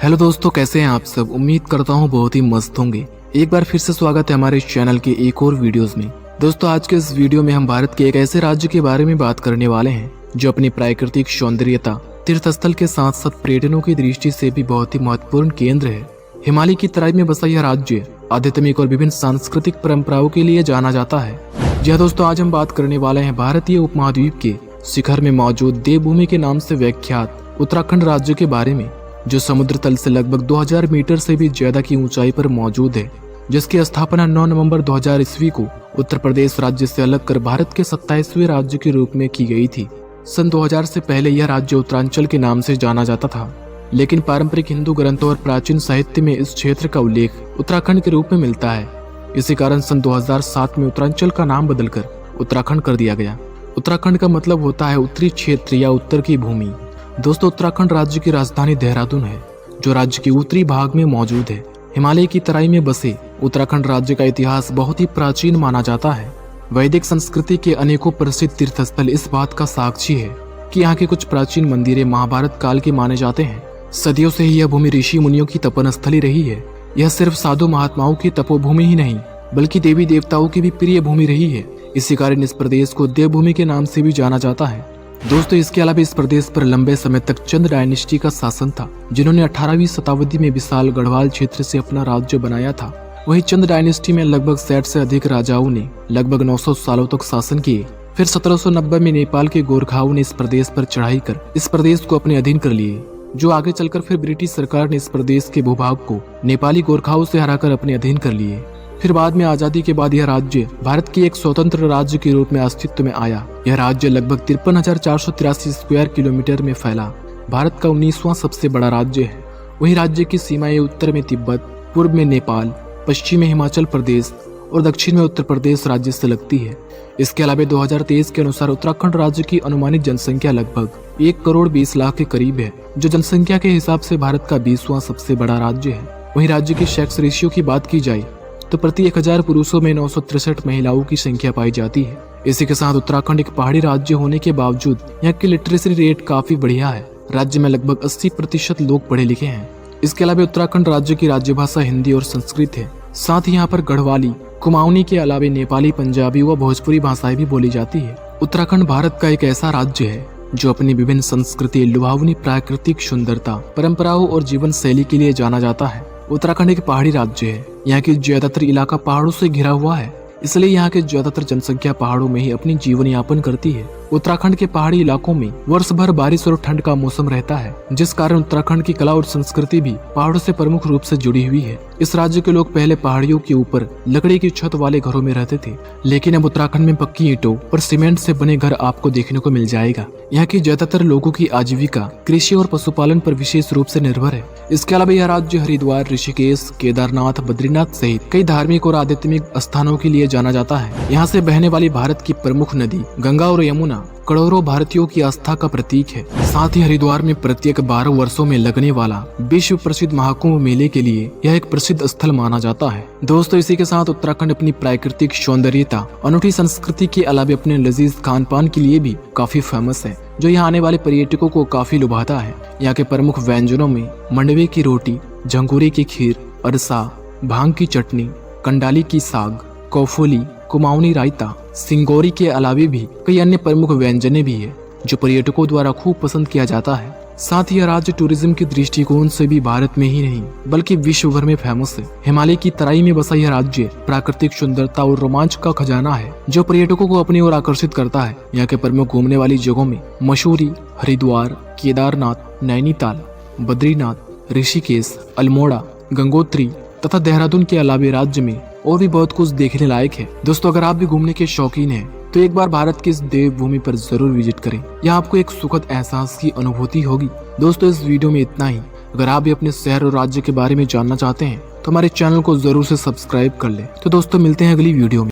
Hello दोस्तों, कैसे हैं आप सब। उम्मीद करता हूँ बहुत ही मस्त होंगे। एक बार फिर से स्वागत है हमारे इस चैनल के एक और वीडियोस में। दोस्तों, आज के इस वीडियो में हम भारत के एक ऐसे राज्य के बारे में बात करने वाले हैं जो अपनी प्राकृतिक सौंदर्यता, तीर्थस्थल के साथ साथ पर्यटनों की दृष्टि से भी बहुत ही महत्वपूर्ण केंद्र है। हिमालय की तराई में बसा यह राज्य आध्यात्मिक और विभिन्न सांस्कृतिक परंपराओं के लिए जाना जाता है। जी हाँ दोस्तों, आज हम बात करने वाले हैं भारतीय उपमहाद्वीप के शिखर में मौजूद देवभूमि के नाम से विख्यात उत्तराखंड राज्य के बारे में, जो समुद्र तल से लगभग 2000 मीटर से भी ज्यादा की ऊंचाई पर मौजूद है, जिसकी स्थापना 9 नवंबर 2000 ईस्वी को उत्तर प्रदेश राज्य से अलग कर भारत के 27वें राज्य के रूप में की गई थी। सन 2000 से पहले यह राज्य उत्तरांचल के नाम से जाना जाता था, लेकिन पारंपरिक हिंदू ग्रंथों और प्राचीन साहित्य में इस क्षेत्र का उल्लेख उत्तराखंड के रूप में मिलता है। इसी कारण सन 2007 में उत्तरांचल का नाम बदलकर उत्तराखंड कर दिया गया। उत्तराखंड का मतलब होता है उत्तरी क्षेत्र या उत्तर की भूमि। दोस्तों, उत्तराखंड राज्य की राजधानी देहरादून है, जो राज्य के उत्तरी भाग में मौजूद है। हिमालय की तराई में बसे उत्तराखंड राज्य का इतिहास बहुत ही प्राचीन माना जाता है। वैदिक संस्कृति के अनेकों प्रसिद्ध तीर्थस्थल इस बात का साक्षी है कि यहाँ के कुछ प्राचीन मंदिरें महाभारत काल के माने जाते हैं। सदियों से ही यह भूमि ऋषि मुनियों की तपन स्थली रही है। यह सिर्फ साधु महात्माओं की तपोभूमि ही नहीं, बल्कि देवी देवताओं की भी प्रिय भूमि रही है। इसी कारण इस प्रदेश को देवभूमि के नाम से भी जाना जाता है। दोस्तों, इसके अलावा इस प्रदेश पर लंबे समय तक चंद डायनेस्टी का शासन था, जिन्होंने 18वीं शताब्दी में विशाल गढ़वाल क्षेत्र से अपना राज्य बनाया था। वहीं चंद डायनेस्टी में लगभग 60 से अधिक राजाओं ने लगभग 900 सालों तक शासन किए। फिर 1790 में नेपाल के गोरखाओं ने इस प्रदेश पर चढ़ाई कर इस प्रदेश को अपने अधीन कर लिए, जो आगे चलकर फिर ब्रिटिश सरकार ने इस प्रदेश के भूभाग को नेपाली गोरखाओं से हराकर अपने अधीन कर लिए। फिर बाद में आजादी के बाद यह राज्य भारत के एक स्वतंत्र राज्य के रूप में अस्तित्व में आया। यह राज्य लगभग 53,483 स्क्वायर किलोमीटर में फैला भारत का 19वां सबसे बड़ा राज्य है। वहीं राज्य की सीमाएं उत्तर में तिब्बत, पूर्व में नेपाल, पश्चिम में हिमाचल प्रदेश और दक्षिण में उत्तर प्रदेश राज्य से लगती है। इसके अलावा 2023 के अनुसार उत्तराखंड राज्य की अनुमानित जनसंख्या लगभग 1 करोड़ 20 लाख के करीब है, जो जनसंख्या के हिसाब से भारत का 20वां सबसे बड़ा राज्य है। वहीं राज्य की सेक्स रेशियो की बात की जाए तो प्रति 1000 पुरुषों में 963 महिलाओं की संख्या पाई जाती है। इसी के साथ उत्तराखंड एक पहाड़ी राज्य होने के बावजूद यहाँ की लिटरेसी रेट काफी बढ़िया है। राज्य में लगभग 80% लोग पढ़े लिखे हैं। इसके अलावा उत्तराखंड राज्य की राजभाषा हिंदी और संस्कृत है। साथ ही यहाँ पर गढ़वाली, कुमाऊनी के अलावा नेपाली, पंजाबी व भोजपुरी भाषाएं भी बोली जाती है। उत्तराखंड भारत का एक ऐसा राज्य है जो अपनी विभिन्न संस्कृति, लुभावनी प्राकृतिक सुंदरता, परंपराओं और जीवन शैली के लिए जाना जाता है। उत्तराखंड एक पहाड़ी राज्य है। यहाँ की ज्यादातर इलाका पहाड़ों से घिरा हुआ है, इसलिए यहाँ के ज्यादातर जनसंख्या पहाड़ों में ही अपनी जीवन यापन करती है। उत्तराखंड के पहाड़ी इलाकों में वर्ष भर बारिश और ठंड का मौसम रहता है, जिस कारण उत्तराखंड की कला और संस्कृति भी पहाड़ों से प्रमुख रूप से जुड़ी हुई है। इस राज्य के लोग पहले पहाड़ियों के ऊपर लकड़ी की छत वाले घरों में रहते थे, लेकिन अब उत्तराखंड में पक्की ईंटों और सीमेंट से बने घर आपको देखने को मिल जाएगा। यहाँ की ज्यादातर लोगों की आजीविका कृषि और पशुपालन पर विशेष रूप से निर्भर है। इसके अलावा यह राज्य हरिद्वार, ऋषिकेश, केदारनाथ, बद्रीनाथ सहित कई धार्मिक और आध्यात्मिक स्थानों के लिए जाना जाता है। यहाँ से बहने वाली भारत की प्रमुख नदी गंगा और यमुना करोड़ों भारतीयों की आस्था का प्रतीक है। साथ ही हरिद्वार में प्रत्येक 12 वर्षों में लगने वाला विश्व प्रसिद्ध महाकुंभ मेले के लिए यह एक प्रसिद्ध स्थल माना जाता है। दोस्तों, इसी के साथ उत्तराखंड अपनी प्राकृतिक सौंदर्यता, अनूठी संस्कृति के अलावा अपने लजीज खान पान के लिए भी काफी फेमस है, जो यहाँ आने वाले पर्यटकों को काफी लुभाता है। यहाँ के प्रमुख व्यंजनों में मंडवे की रोटी, झंगोरे की खीर, अरसा, भांग की चटनी, कंडाली की साग, कोफोली, कुमाऊनी रायता, सिंगोरी के अलावे भी कई अन्य प्रमुख व्यंजने भी है, जो पर्यटकों द्वारा खूब पसंद किया जाता है। साथ ही यह राज्य टूरिज्म के दृष्टिकोण से भी भारत में ही नहीं बल्कि विश्व भर में फेमस है। हिमालय की तराई में बसा यह राज्य प्राकृतिक सुंदरता और रोमांच का खजाना है, जो पर्यटकों को अपनी ओर आकर्षित करता है। यहाँ के प्रमुख घूमने वाली जगहों में मसूरी, हरिद्वार, केदारनाथ, नैनीताल, बद्रीनाथ, ऋषिकेश, अल्मोड़ा, गंगोत्री तथा देहरादून के अलावा राज्य में और भी बहुत कुछ देखने लायक है। दोस्तों, अगर आप भी घूमने के शौकीन हैं तो एक बार भारत की इस देवभूमि पर जरूर विजिट करें। यहाँ आपको एक सुखद एहसास की अनुभूति होगी। दोस्तों, इस वीडियो में इतना ही। अगर आप भी अपने शहर और राज्य के बारे में जानना चाहते हैं तो हमारे चैनल को जरूर से सब्सक्राइब कर लें। तो दोस्तों, मिलते हैं अगली वीडियो में।